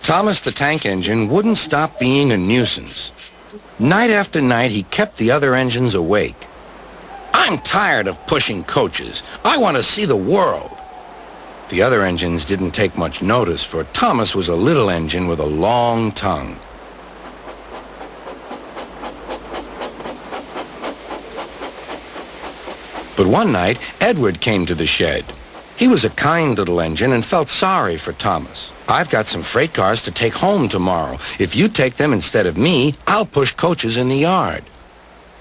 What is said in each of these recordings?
Thomas the Tank Engine wouldn't stop being a nuisance. Night after night, he kept the other engines awake. "I'm tired of pushing coaches. I want to see the world." The other engines didn't take much notice, for Thomas was a little engine with a long tongue. But one night, Edward came to the shed. He was a kind little engine and felt sorry for Thomas. "I've got some freight cars to take home tomorrow. If you take them instead of me, I'll push coaches in the yard."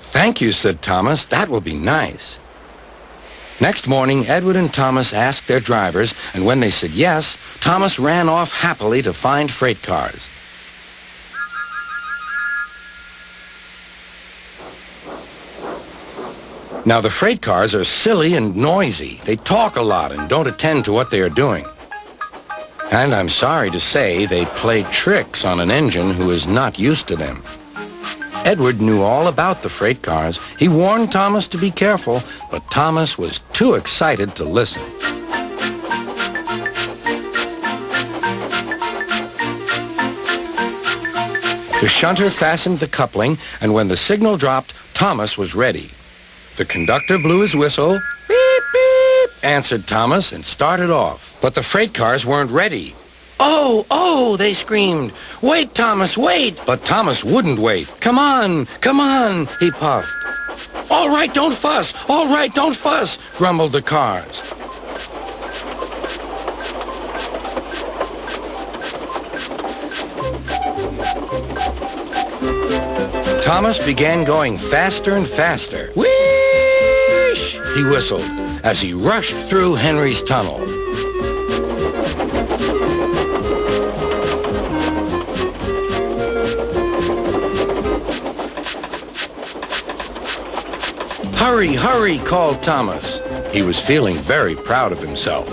"Thank you," said Thomas. "That will be nice." Next morning, Edward and Thomas asked their drivers, and when they said yes, Thomas ran off happily to find freight cars. Now, the freight cars are silly and noisy. They talk a lot and don't attend to what they are doing. And I'm sorry to say, they play tricks on an engine who is not used to them. Edward knew all about the freight cars. He warned Thomas to be careful, but Thomas was too excited to listen. The shunter fastened the coupling, and when the signal dropped, Thomas was ready. The conductor blew his whistle. "Beep, beep," answered Thomas and started off. But the freight cars weren't ready. "Oh, oh," they screamed. "Wait, Thomas, wait!" But Thomas wouldn't wait. Come on, he puffed. "All right, don't fuss. All right, don't fuss," grumbled the cars. Thomas began going faster and faster. "Whoosh!" he whistled as he rushed through Henry's tunnel. "Hurry, hurry," called Thomas. He was feeling very proud of himself.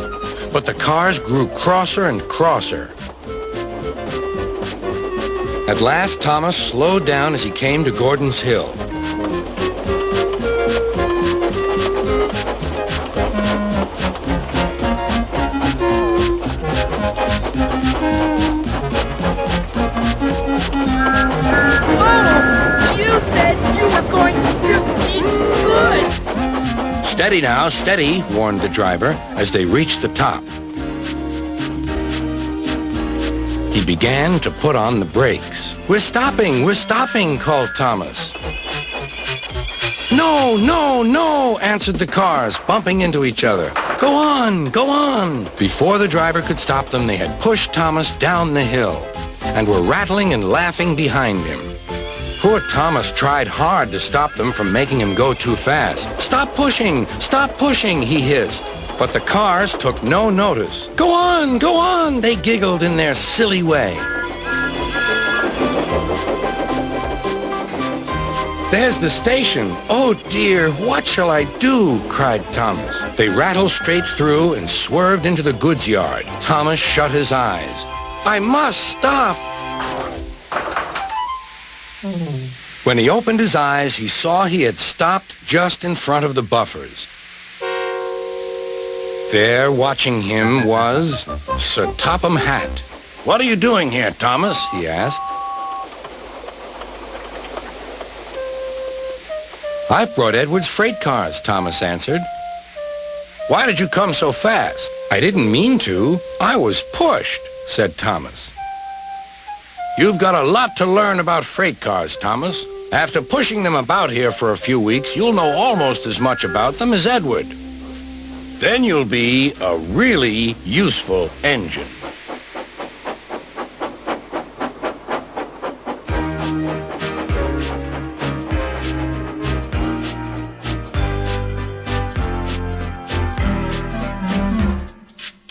But the cars grew crosser and crosser. At last, Thomas slowed down as he came to Gordon's Hill. Oh, you said you were going to be good. "Steady now, steady," warned the driver as they reached the top. He began to put on the brakes. We're stopping," called Thomas. "No, no, no," answered the cars, bumping into each other. Go on." Before the driver could stop them, they had pushed Thomas down the hill and were rattling and laughing behind him. Poor Thomas tried hard to stop them from making him go too fast. Stop pushing, he hissed. But the cars took no notice. Go on, they giggled in their silly way. "There's the station. Oh dear, what shall I do?" cried Thomas. They rattled straight through and swerved into the goods yard. Thomas shut his eyes. "I must stop." When he opened his eyes, he saw he had stopped just in front of the buffers. There, watching him, was Sir Topham Hatt. "What are you doing here, Thomas?" he asked. "I've brought Edward's freight cars," Thomas answered. "Why did you come so fast?" "I didn't mean to. I was pushed," said Thomas. "You've got a lot to learn about freight cars, Thomas. After pushing them about here for a few weeks, you'll know almost as much about them as Edward. Then you'll be a really useful engine."